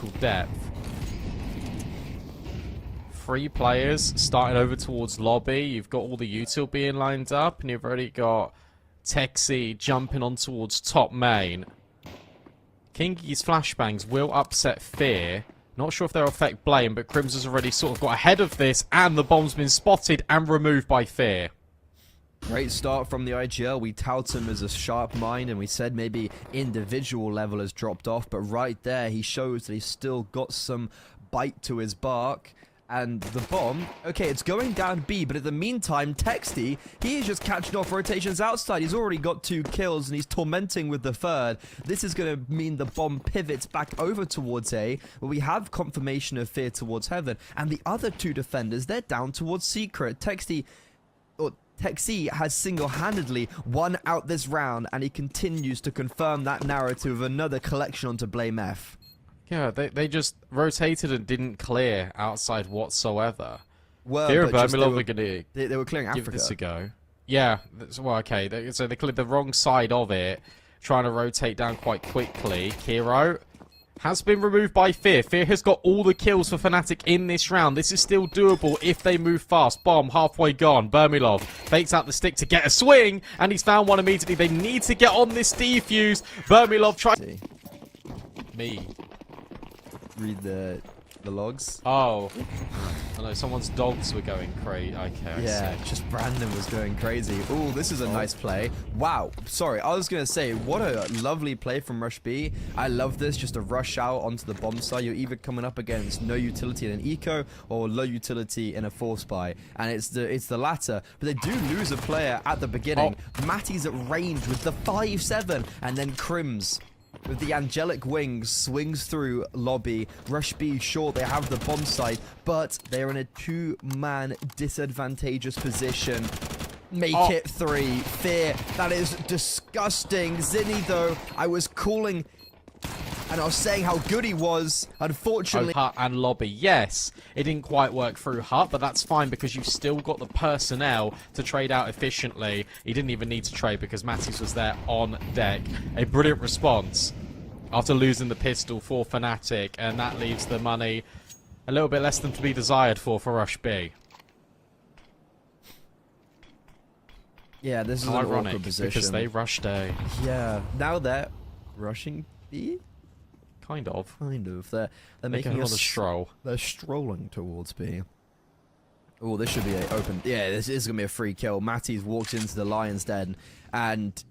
critical depth. 3 players starting over towards lobby. You've got all the util being lined up, and you've already got Texi jumping on towards top main. Kingy's flashbangs will upset Fear. Not sure if they'll affect Blame, but Crims has already sort of got ahead of this, and the bomb's been spotted and removed by Fear. Great start from the IGL. We tout him as a sharp mind, and we said maybe individual level has dropped off, but right there he shows that he's still got some bite to his bark. And the bomb, okay, it's going down B, but in the meantime, Texty, he is just catching off rotations outside. He's already got 2 kills, and he's tormenting with the 3rd. This is going to mean the bomb pivots back over towards A, where we have confirmation of Fear towards Heaven. And the other 2 defenders, they're down towards Secret. Texty has single-handedly won out this round, and he continues to confirm that narrative of another collection onto Blame F. Yeah, they just rotated and didn't clear outside whatsoever. Well, Fear but of just Vermilov are going to they were clearing give Africa. this a go. Yeah, well, okay. So they cleared the wrong side of it, trying to rotate down quite quickly. Kiro has been removed by Fear. Fear has got all the kills for Fnatic in this round. This is still doable if they move fast. Bomb halfway gone. Vermilov fakes out the stick to get a swing, and he's found one immediately. They need to get on this defuse. Vermilov tries... Me. Read the logs. Oh. I know, someone's dogs were going crazy. Okay, Yeah, I see. just Brandon was going crazy. Ooh, this is a nice play. Wow. Sorry, I was going to say, what a lovely play from Rush B. I love this, just a rush out onto the bomb side. You're either coming up against no utility in an eco or low utility in a force buy. And it's the latter. But they do lose a player at the beginning. Matty's at range with the 5-7. And then Crims, with the angelic wings, swings through lobby. Rush B, sure, they have the bomb site, but they're in a 2-man disadvantageous position. Make it 3. Fear, that is disgusting. Zinni, though, I was calling and I was saying how good he was. Unfortunately... Hut and lobby, yes. It didn't quite work through Hut, but that's fine because you've still got the personnel to trade out efficiently. He didn't even need to trade because Mattis was there on deck. A brilliant response after losing the pistol for Fnatic, and that leaves the money a little bit less than to be desired for Rush B. Yeah, this is an ironic awkward position. because they rushed A. Yeah, now they're rushing B? Kind of. Kind of. They're making another stroll. They're strolling towards B. Oh, this should be an open... Yeah, this is going to be a free kill. Matty's walked into the Lion's Den, and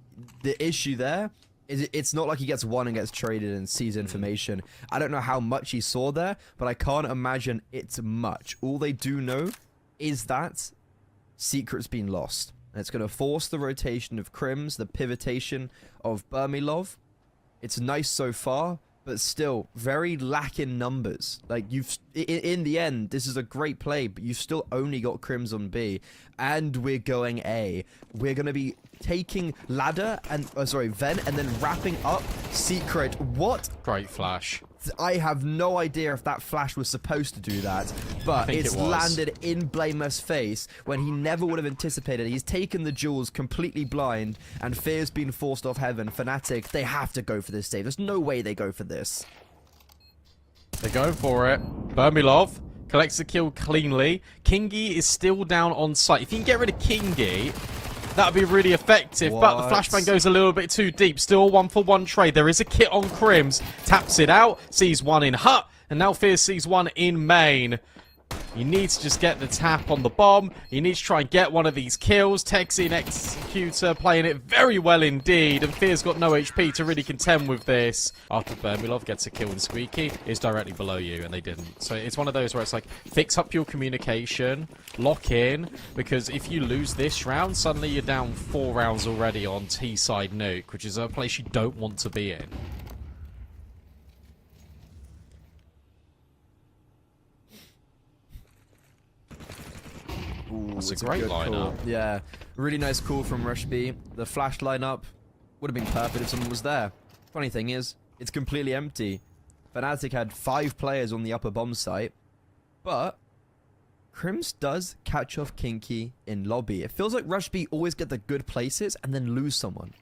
the issue there is it's not like he gets one and gets traded and sees information. I don't know how much he saw there, but I can't imagine it's much. All they do know is that Secret's been lost. And it's going to force the rotation of Crims, the pivotation of Vermilov. It's nice so far, but still very lacking numbers. Like, in the end, this is a great play, but you've still only got Crims on B, and we're going A. We're going to be taking ladder and Ven, and then wrapping up Secret. What? Great flash. I have no idea if that flash was supposed to do that, but it's landed in Blameless face when he never would have anticipated. He's taken the jewels completely blind, and Fear's been forced off Heaven. Fnatic, they have to go for this save. There's no way they go for this. They're going for it. Vermilov collects the kill cleanly. Kingy is still down on site. If you can get rid of Kingy, that would be really effective, but the flashbang goes a little bit too deep. Still 1-for-1 trade. There is a kit on Crims. Taps it out. Sees one in Hut. And now Fierce sees one in main. You need to just get the tap on the bomb. You need to try and get one of these kills. Texi and Executor playing it very well indeed. And Fear's got no HP to really contend with this. After Vermilov gets a kill and Squeaky is directly below you, and they didn't. So it's one of those where it's like, fix up your communication, lock in, because if you lose this round, suddenly you're down 4 rounds already on T-side nuke, which is a place you don't want to be in. Ooh, that's a great lineup. Yeah, really nice call from Rush B. The flash lineup would have been perfect if someone was there. Funny thing is, it's completely empty. Fnatic had 5 players on the upper bomb site, but Crims does catch off Kinky in lobby. It feels like Rush B always get the good places and then lose someone.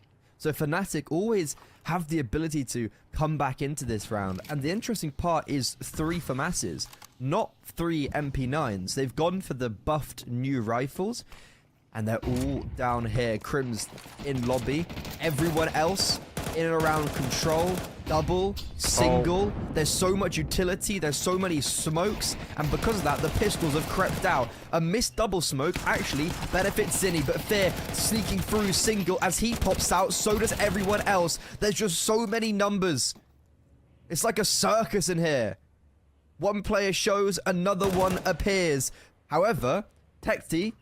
So Fnatic always have the ability to come back into this round. And the interesting part is 3 FAMASs, not 3 MP9s. They've gone for the buffed new rifles, and they're all down here. Crims in lobby. Everyone else in and around control, double, single. There's so much utility. There's so many smokes. And because of that, the pistols have crept out. A missed double smoke actually benefits Zinni, but Fear sneaking through single as he pops out. So does everyone else. There's just so many numbers. It's like a circus in here. One player shows, another one appears. However, Tekti,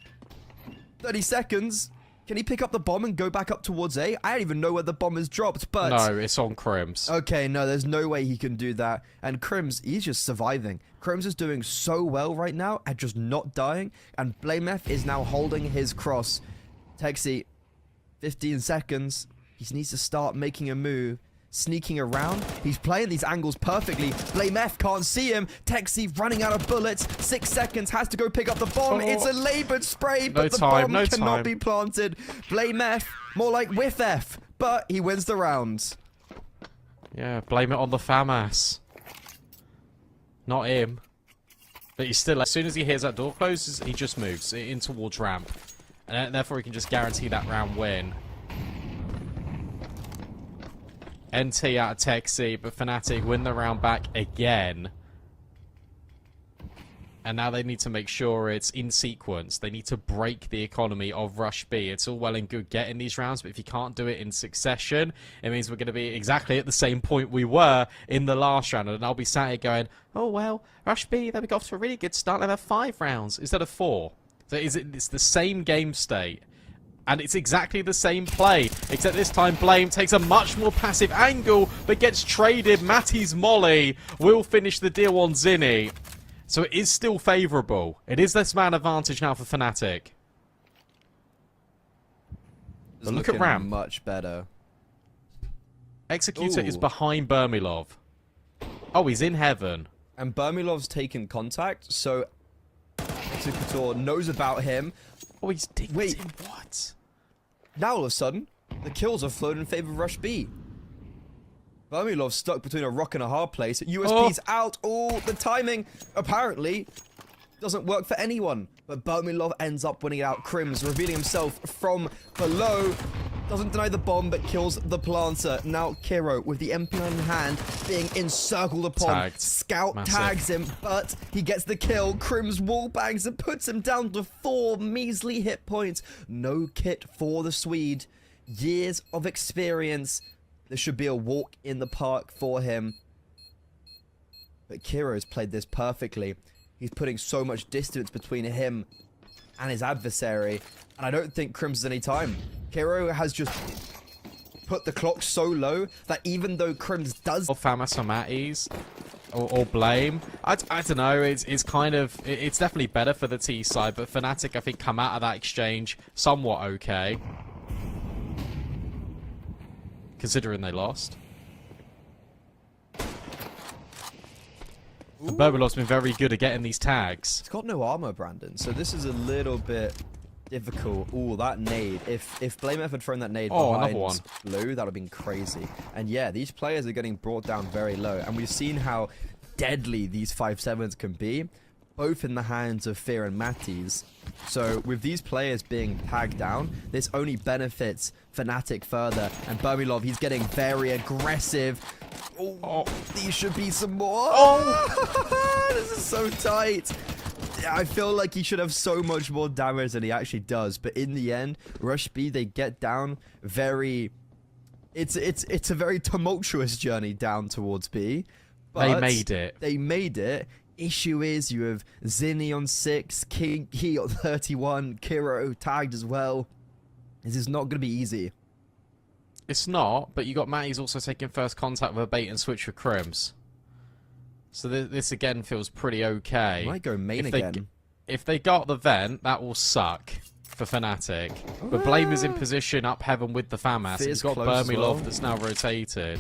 30 seconds. Can he pick up the bomb and go back up towards A? I don't even know where the bomb is dropped, but... No, it's on Crims. Okay, no, there's no way he can do that. And Crims, he's just surviving. Crims is doing so well right now at just not dying. And Blamef is now holding his cross. Tekti, 15 seconds. He needs to start making a move. Sneaking around. He's playing these angles perfectly. Blamef can't see him. Tekti running out of bullets. 6 seconds. Has to go pick up the bomb. It's a labored spray, but the bomb cannot be planted. Blamef, more like with F, but he wins the round. Yeah, blame it on the FAMAS. Not him. But he's still, as soon as he hears that door closes, he just moves in towards ramp. And therefore he can just guarantee that round win. NT out of Tekti, but Fnatic win the round back again. And now they need to make sure it's in sequence. They need to break the economy of Rush B. It's all well and good getting these rounds, but if you can't do it in succession, it means we're going to be exactly at the same point we were in the last round. And I'll be sat here going, oh, well, Rush B, they got off to a really good start. They've had 5 rounds instead of 4. So it's the same game state. And it's exactly the same play, except this time Blame takes a much more passive angle, but gets traded. Matty's molly will finish the deal on Zinni. So it is still favourable. It is this man advantage now for Fnatic. But look at ramp. Much better. Executor is behind Burmilov. Oh, he's in heaven. And Burmilov's taken contact, so Executor knows about him. Oh, he's digging him. What? Now all of a sudden, the kills have flowed in favor of Rush B. Burmilov's stuck between a rock and a hard place. USP's out. Oh, the timing apparently doesn't work for anyone. But Burmilov ends up winning it out. Crims revealing himself from below. Doesn't deny the bomb, but kills the planter. Now Kiro, with the MP9 in hand, being encircled upon. Tagged. Scout Massive. tags him, but he gets the kill. Crims wallbangs and puts him down to 4 measly hit points. No kit for the Swede. Years of experience. This should be a walk in the park for him. But Kiro's played this perfectly. He's putting so much distance between him and his adversary. And I don't think Crims has any time. Kiro has just put the clock so low that even though Crims does... Or FAMAS or Matties, or Blame. I don't know, it's kind of... It's definitely better for the T side, but Fnatic, I think, come out of that exchange somewhat okay. Considering they lost. And Burmilov's been very good at getting these tags. He's got no armor, Brandon, so this is a little bit difficult. Ooh, that nade. If Blamef had thrown that nade behind Blue, that would have been crazy. And yeah, these players are getting brought down very low. And we've seen how deadly these 5-7s can be, both in the hands of Fear and Matties. So with these players being tagged down, this only benefits Fnatic further. And Burmilov, he's getting very aggressive. Oh, these should be some more. Oh, this is so tight. I feel like he should have so much more damage than he actually does. But in the end, Rush B, they get down very... It's a very tumultuous journey down towards B. But they made it. They made it. Issue is you have Zinni on 6, King on 31, Kiro tagged as well. This is not going to be easy. It's not, but you got Matty's also taking first contact with a bait and switch for Crims. So this again feels pretty okay. Might go main again. If they got the vent, that will suck for Fnatic. But Blame is in position up heaven with the FAMAS. He's got Burmilov that's now rotated.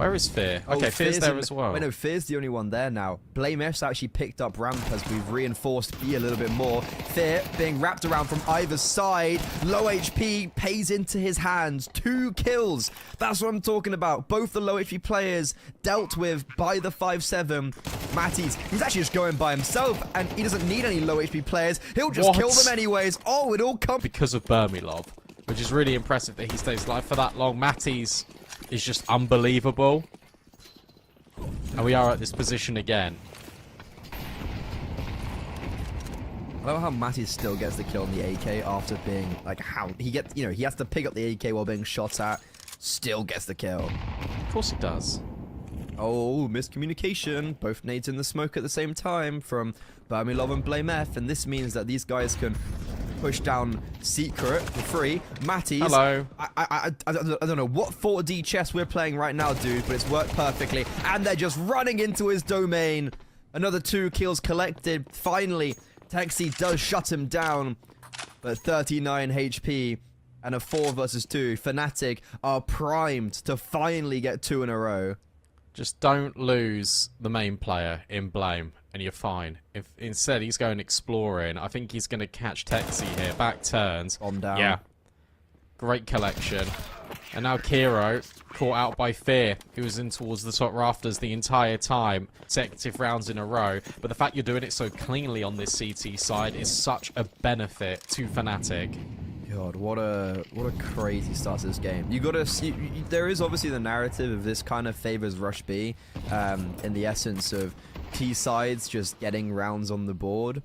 Where is Fear? Okay, Oh, Fear's there as well. Wait, no, Fear's the only one there now. Blame F's actually picked up ramp as we've reinforced B a little bit more. Fear being wrapped around from either side. Low HP pays into his hands. 2 kills. That's what I'm talking about. Both the low HP players dealt with by the 5-7. Matty's, he's actually just going by himself, and he doesn't need any low HP players. He'll just kill them anyways. Oh, it all comes because of Burmilov, which is really impressive that he stays alive for that long. Matty's is just unbelievable. And we are at this position again. I love how Matty still gets the kill on the AK after being like how he gets, you know, he has to pick up the AK while being shot at, still gets the kill. Of course he does. Oh, miscommunication. Both nades in the smoke at the same time from Burmilov and Blame F, and this means that these guys can push down Secret for free. Matty's. Hello. I don't know what 4D chess we're playing right now, dude, but it's worked perfectly. And they're just running into his domain. Another 2 kills collected. Finally, Texi does shut him down. But 39 HP and a 4 versus 2. Fnatic are primed to finally get 2 in a row. Just don't lose the main player in Blame, and you're fine. If instead he's going exploring, I think he's going to catch Texi here. Back turns. On down. Yeah. Great collection. And now Kiro, caught out by Fear, who was in towards the top rafters the entire time. Consecutive rounds in a row. But the fact you're doing it so cleanly on this CT side is such a benefit to Fnatic. God, what a crazy start to this game. You gotta see, there is obviously the narrative of this kind of favors Rush B, in the essence of T sides just getting rounds on the board.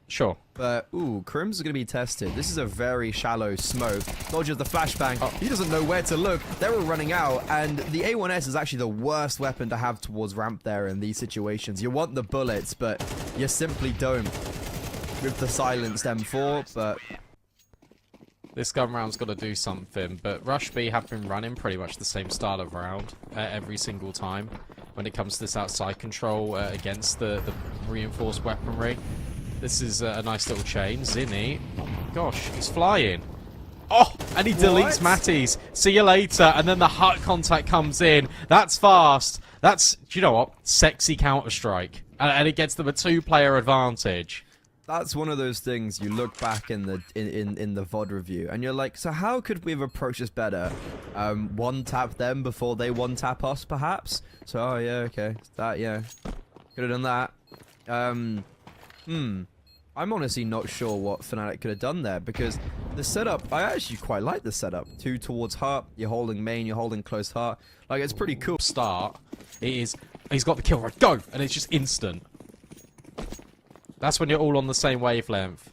Sure. But, ooh, Crim's is going to be tested. This is a very shallow smoke. Dodges the flashbang. Oh. He doesn't know where to look. They're all running out. And the A1S is actually the worst weapon to have towards ramp there in these situations. You want the bullets, but you simply don't with the silenced M4. But this gun round's got to do something. But Rush B have been running pretty much the same style of round every single time when it comes to this outside control against the reinforced weaponry. This is a nice little chain. Zinni, gosh, he's flying. Oh, and he deletes Matty's. See you later. And then the hut contact comes in. That's fast. That's, do you know what? Sexy Counter-Strike. And it gets them a 2-player advantage. that's one of those things you look back in the VOD review and you're like, so how could we have approached this better? One tap them before they one tap us, perhaps. So oh yeah, okay, that yeah, could have done that. I'm honestly not sure what Fnatic could have done there, because the setup, I actually quite like the setup. 2 towards heart, you're holding main, you're holding close heart. Like, it's pretty cool. Start, it is, he's got the kill right, go! And it's just instant. That's when you're all on the same wavelength.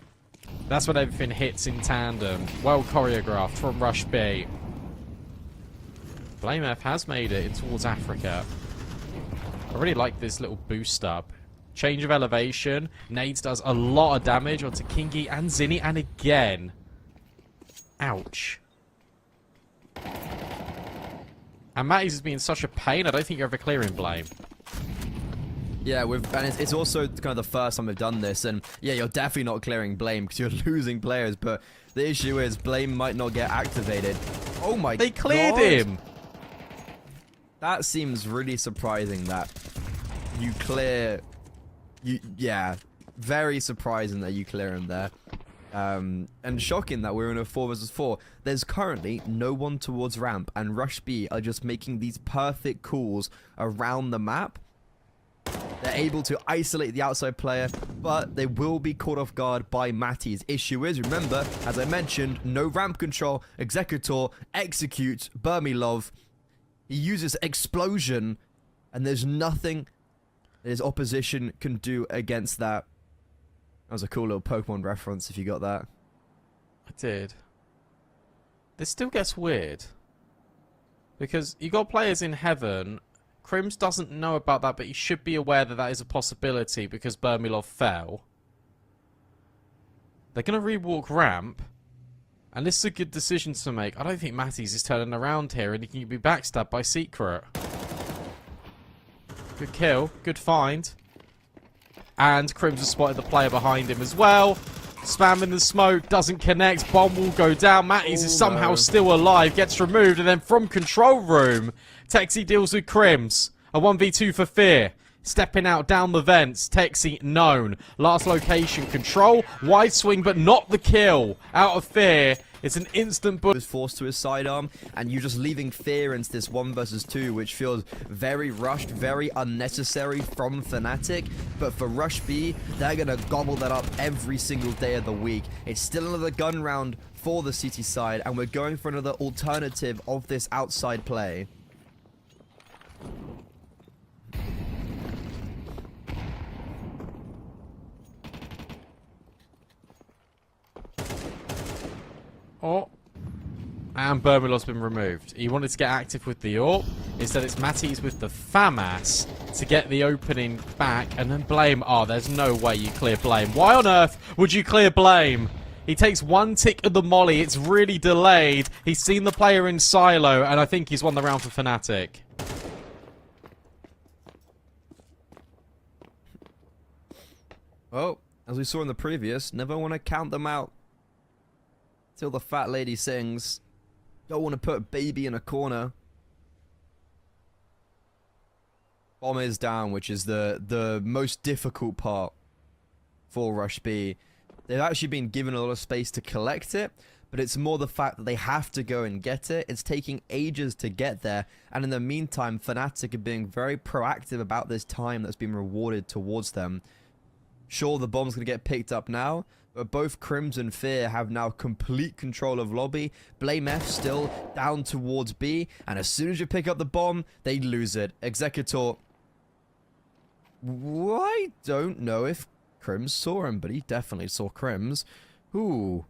That's when everything hits in tandem. Well choreographed from Rush B. Blame F has made it in towards Africa. I really like this little boost up. Change of elevation. Nades does a lot of damage onto Kingi and Zinni, and again. Ouch. And Matty's has been such a pain, I don't think you're ever clearing Blame. Yeah, and it's also kind of the first time we've done this, and yeah, you're definitely not clearing Blame because you're losing players, but the issue is Blame might not get activated. Oh my god. They cleared him! That seems really surprising that you clear... yeah, very surprising that you clear him there. And shocking that we're in a 4 versus 4. There's currently no one towards ramp, and Rush B are just making these perfect calls around the map. They're able to isolate the outside player, but they will be caught off guard by Matty's. Issue is, remember, as I mentioned, no ramp control, Executor, executes, Burmilov. He uses explosion, and there's nothing his opposition can do against that. That was a cool little Pokemon reference, if you got that. I did. This still gets weird. Because you got players in Heaven. Crims doesn't know about that, but he should be aware that that is a possibility because Burmilov fell. They're going to rewalk ramp. And this is a good decision to make. I don't think Matty's is turning around here, and he can be backstabbed by Secret. Good kill. Good find. And Crims has spotted the player behind him as well. Spamming the smoke, doesn't connect. Bomb will go down. Matties is somehow still alive, gets removed, and then from control room, Texi deals with Crims. A 1v2 for Fear. Stepping out down the vents. Texi known. Last location control. Wide swing, but not the kill. Out of Fear. It's an instant bullet. Was forced to his sidearm, and you're just leaving Fear into this 1 versus 2, which feels very rushed, very unnecessary from Fnatic. But for Rush B, they're gonna gobble that up every single day of the week. It's still another gun round for the CT side, and we're going for another alternative of this outside play. Oh. And Burmilov's been removed. He wanted to get active with the AWP. Instead, it's Matties with the FAMAS to get the opening back. And then Blame. Oh, there's no way you clear Blame. Why on earth would you clear Blame? He takes one tick of the molly. It's really delayed. He's seen the player in silo. And I think he's won the round for Fnatic. Well, as we saw in the previous, never want to count them out till the fat lady sings. Don't want to put baby in a corner. Bomb is down, which is the most difficult part for Rush B. They've actually been given a lot of space to collect it, but it's more the fact that they have to go and get it. It's taking ages to get there, and in the meantime, Fnatic are being very proactive about this time that's been rewarded towards them. Sure, the bomb's going to get picked up now, but both Crims and Fear have now complete control of lobby. Blame F still down towards B, and as soon as you pick up the bomb, they lose it. Executor, I don't know if Crims saw him, but he definitely saw Crims. Ooh.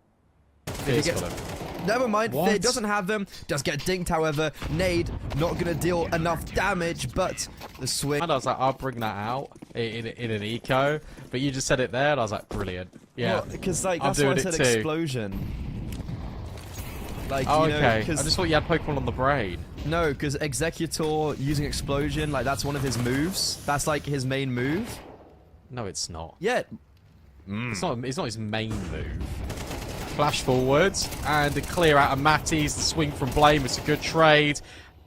Never mind, Fear doesn't have them. Does get dinked, however. Nade, not going to deal enough damage, but the swing. And I was like, I'll bring that out in an eco. But you just said it there, and I was like, brilliant. Yeah. Because, like, that's why I said explosion. Like, oh, you know, okay. I just thought you had Pokemon on the brain. No, because Executor using explosion, like, that's one of his moves. That's, like, his main move. No, it's not. Yeah. It's not his main move. Flash forwards and a clear out of Matties. The swing from Blame. It's a good trade.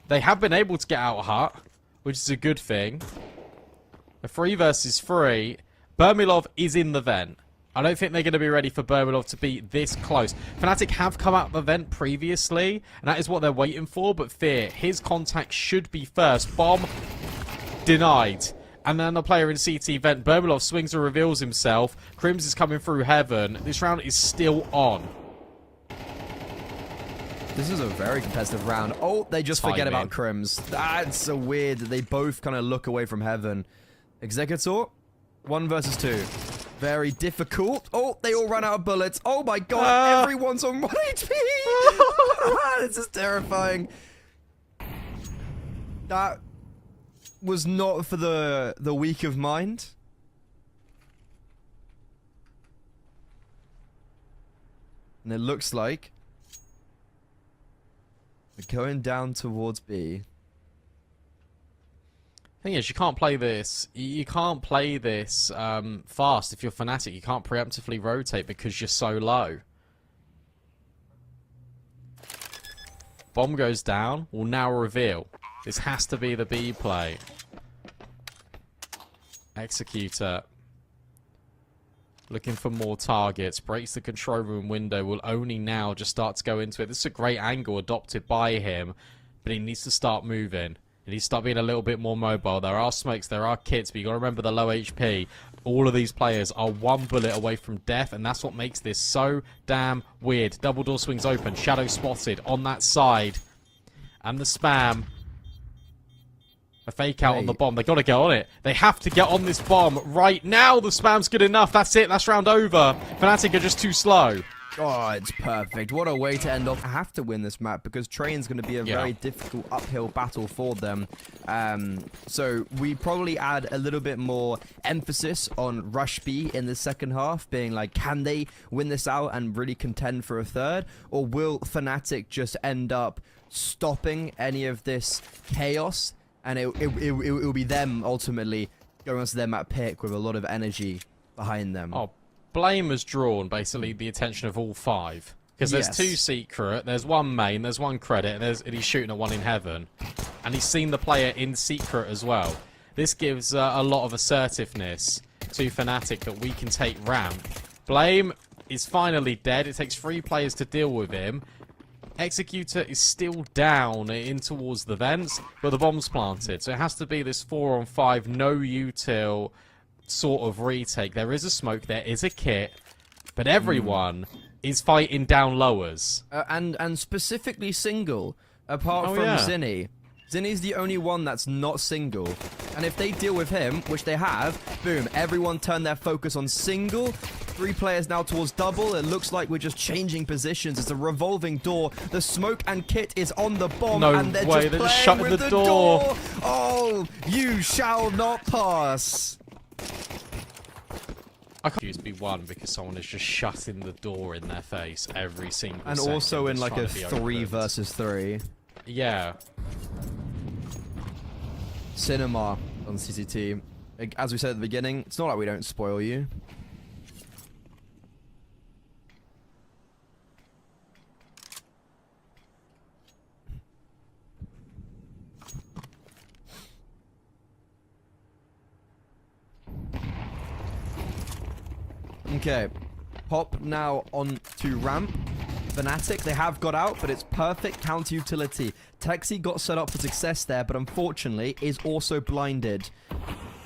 They have been able to get out of Hut, which is a good thing. A 3 versus 3. Burmilov is in the vent. I don't think they're going to be ready for Burmilov to be this close. Fnatic have come out of the vent previously, and that is what they're waiting for. But Fear, his contact should be first. Bomb denied. And then the player in CT vent, Burmilov swings and reveals himself. Crims is coming through heaven. This round is still on. This is a very competitive round. Oh, they just forget about Crims. That's so weird that they both kind of look away from heaven. Executor, 1 versus 2. Very difficult. Oh, they all run out of bullets. Oh my god, everyone's on 1 HP. This is terrifying. That was not for the weak of mind. And it looks like we're going down towards B. Thing is, you can't play this. You can't play this fast if you're Fnatic. You can't preemptively rotate because you're so low. Bomb goes down. Will now reveal. This has to be the B play. Executor. Looking for more targets. Breaks the control room window. Will only now just start to go into it. This is a great angle adopted by him. But he needs to start moving. He needs to start being a little bit more mobile. There are smokes. There are kits. But you got to remember the low HP. All of these players are 1 bullet away from death. And that's what makes this so damn weird. Double door swings open. Shadow spotted on that side. And the spam. A fake out on the bomb. They got to get on it. They have to get on this bomb right now. The spam's good enough. That's it. That's round over. Fnatic are just too slow. Oh, it's perfect. What a way to end off. I have to win this map because Train's going to be a very difficult uphill battle for them. So we probably add a little bit more emphasis on Rush B in the second half, being like, can they win this out and really contend for a third? Or will Fnatic just end up stopping any of this chaos? And it will be them ultimately going on to their map pick with a lot of energy behind them. Oh, Blame has drawn basically the attention of all 5. Because there's Yes. 2 secret, there's 1 main, there's 1 credit, and he's shooting at 1 in heaven. And he's seen the player in secret as well. This gives a lot of assertiveness to Fnatic that we can take ramp. Blame is finally dead. It takes 3 players to deal with him. Executor is still down in towards the vents, but the bomb's planted. So it has to be this 4-on-5, no util sort of retake. There is a smoke, there is a kit, but everyone is fighting down lowers. And specifically single, apart from yeah. Zinni. Zinni's the only one that's not single. And if they deal with him, which they have, boom, everyone turn their focus on single. 3 players now towards double. It looks like we're just changing positions. It's a revolving door. The smoke and kit is on the bomb. No and they're way, just they're just playing shutting with the door. Oh, you shall not pass. I can't use B1 because someone is just shutting the door in their face every single And second. also in It's like trying a to be 3 opened. versus 3. Yeah. Cinema on CCT. As we said at the beginning, it's not like we don't spoil you. Okay, pop now on to ramp. Fnatic, they have got out, but it's perfect counter utility. Texi got set up for success there, but unfortunately is also blinded.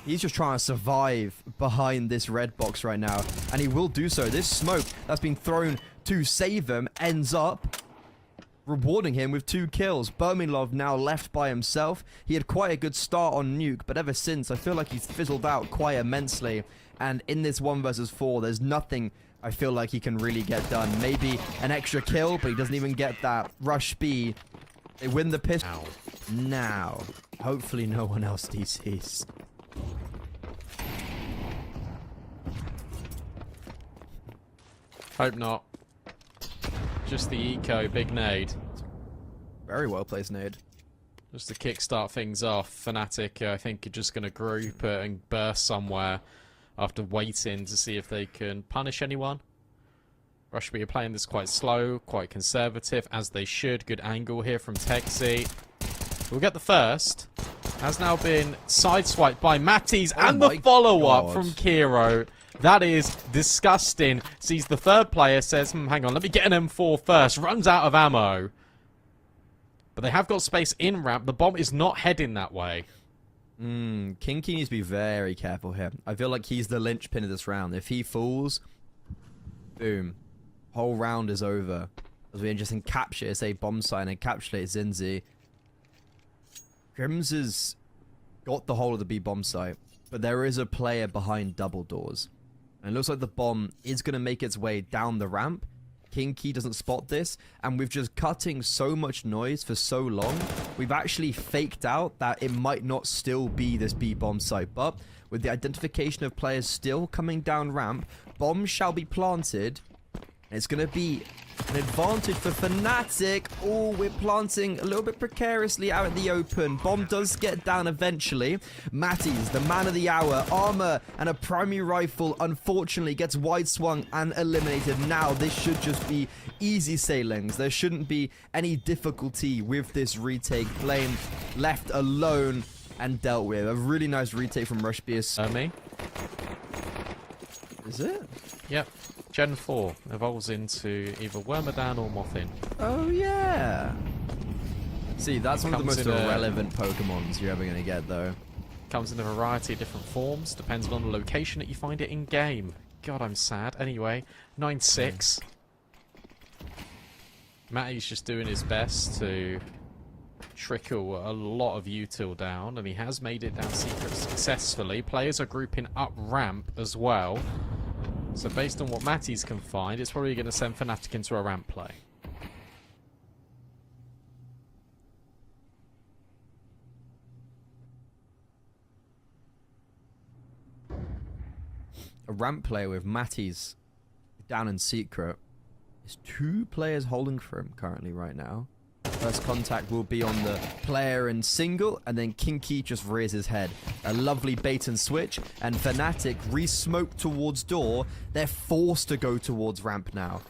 He's just trying to survive behind this red box right now, and he will do so. This smoke that's been thrown to save him ends up rewarding him with 2 kills. Bermilov now left by himself. He had quite a good start on Nuke, but ever since, I feel like he's fizzled out quite immensely. And in this 1 versus 4, there's nothing I feel like he can really get done. Maybe an extra kill, but he doesn't even get that. Rush B, they win the pistol. Now, hopefully no one else DCs. Hope not. Just the eco, big nade. Very well placed nade. Just to kickstart things off. Fnatic, I think, are just going to group it and burst somewhere after waiting to see if they can punish anyone. Rush B are playing this quite slow, quite conservative, as they should. Good angle here from Texi. We'll get the first. Has now been sideswiped by Matties, and the follow-up from Kiro. That is disgusting. Sees the 3rd player, says, hang on, let me get an M4 first. Runs out of ammo. But they have got space in ramp. The bomb is not heading that way. Kinky needs to be very careful here. I feel like he's the linchpin of this round. If he falls, boom. Whole round is over. As we just encapsulate, say, bomb site and encapsulate Zinzi. Grims has got the whole of the B bomb site, but there is a player behind double doors. And it looks like the bomb is going to make its way down the ramp. Kinky doesn't spot this, and with just cutting so much noise for so long, we've actually faked out that it might not still be this B bomb site. But with the identification of players still coming down ramp, bombs shall be planted. It's going to be an advantage for Fnatic. Oh, we're planting a little bit precariously out in the open. Bomb does get down eventually. Matties, the man of the hour, armor and a primary rifle, unfortunately gets wide swung and eliminated. Now, this should just be easy sailings. There shouldn't be any difficulty with this retake. Blame left alone and dealt with. A really nice retake from Rush B. Me? Is it? Yep. Gen 4 evolves into either Wormadan or Mothin. Oh, yeah. See, that's one of the most Comes in irrelevant Pokemons you're ever going to get, though. Comes in a variety of different forms, depending on the location that you find it in-game. God, I'm sad. Anyway, 9-6. Matty's just doing his best to trickle a lot of util down, and he has made it down secret successfully. Players are grouping up ramp as well. So based on what Matties can find, it's probably going to send Fnatic into a ramp play. A ramp play with Matties down in secret. There's 2 players holding for him currently right now. First contact will be on the player in single, and then Kinky just rears his head. A lovely bait and switch, and Fnatic re-smoke towards door. They're forced to go towards ramp now.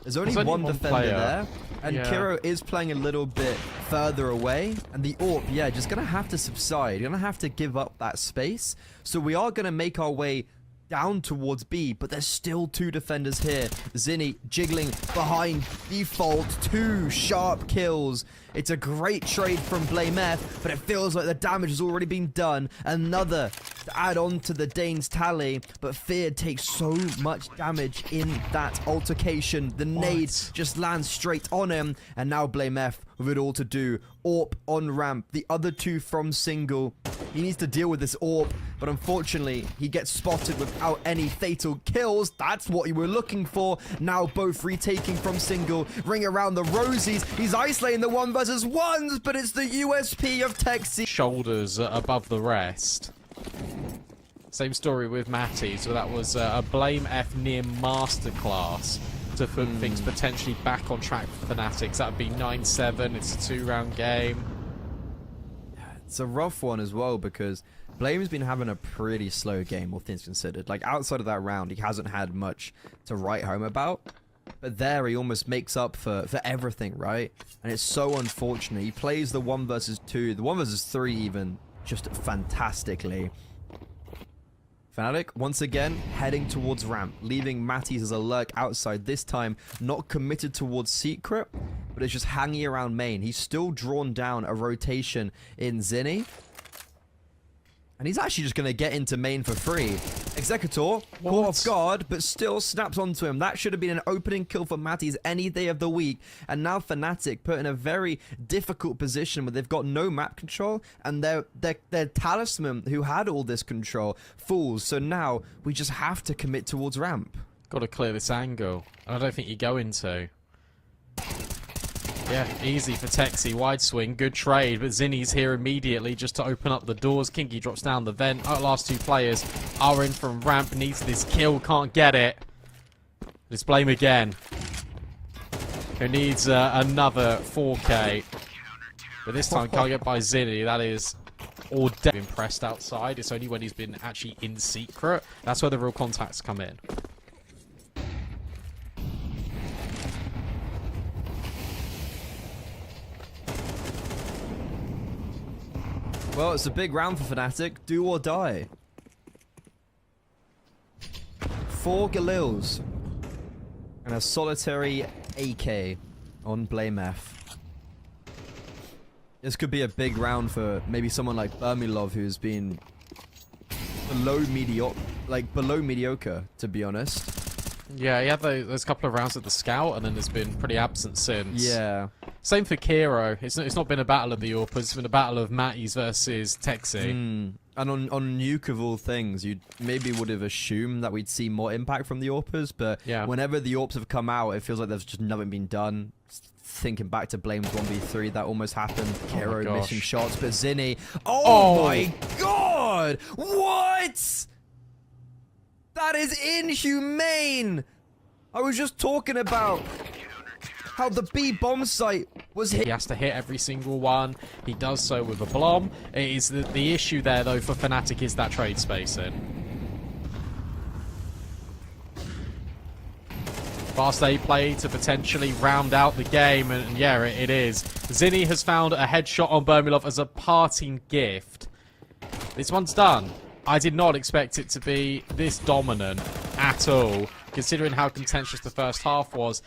There's only one defender there, and Kiro is playing a little bit further away, and the AWP, yeah, just gonna have to subside. You're gonna have to give up that space. So we are gonna make our way down towards B, but there's still 2 defenders here. Zinni jiggling behind default, 2 sharp kills. It's a great trade from BlameF, but it feels like the damage has already been done. Another to add on to the Dane's tally, but Fear takes so much damage in that altercation. The nade just lands straight on him, and now BlameF with it all to do. AWP on ramp, the other 2 from single. He needs to deal with this AWP, but unfortunately, he gets spotted without any fatal kills. That's what you were looking for. Now both retaking from single. Ring around the rosies. He's isolating the 1v1s, but it's the USP of Texi. Shoulders above the rest. Same story with Matty. So that was a BlameF near masterclass to put things potentially back on track for Fnatic. That would be 9-7. It's a 2-round game. It's a rough one as well because Blame's been having a pretty slow game, all things considered. Like, outside of that round, he hasn't had much to write home about. But there, he almost makes up for everything, right? And it's so unfortunate. He plays the 1v2, the 1v3 even, just fantastically. Fnatic, once again, heading towards ramp, leaving Matties as a lurk outside. This time, not committed towards secret, but it's just hanging around main. He's still drawn down a rotation in Zinni. And he's actually just going to get into main for free. Executor, caught off guard, but still snaps onto him. That should have been an opening kill for Matties any day of the week. And now Fnatic put in a very difficult position where they've got no map control. And their talisman, who had all this control, falls. So now we just have to commit towards ramp. Got to clear this angle. I don't think you're going to. Yeah, easy for Texi. Wide swing, good trade, but Zinni's here immediately just to open up the doors. Kinky drops down the vent. Our last 2 players are in from ramp. Needs this kill, can't get it. Let's blame again. Who needs another 4K. But this time can't get by Zinni. That is all been pressed outside. It's only when he's been actually in secret. That's where the real contacts come in. Well, it's a big round for Fnatic. Do or die. 4 Galils. And a solitary AK on BlameF. This could be a big round for maybe someone like Burmilov, who's been below mediocre, to be honest. Yeah, he had those couple of rounds at the Scout, and then has been pretty absent since. Yeah. Same for Kiro. It's not been a battle of the AWPers, it's been a battle of Matties versus Texi. And on Nuke of all things, you maybe would have assumed that we'd see more impact from the AWPers, but whenever the AWPs have come out, it feels like there's just nothing been done. Thinking back to Blame's 1v3, that almost happened. Kiro missing shots, but Zinni... Oh my god! What?! That is inhumane! I was just talking about how the B bomb site was hit. He has to hit every single one. He does so with a blom. It is the issue there, though, for Fnatic is that trade spacing. Fast A play to potentially round out the game, and yeah, it is. Zinni has found a headshot on Burmilov as a parting gift. This one's done. I did not expect it to be this dominant at all, considering how contentious the first half was.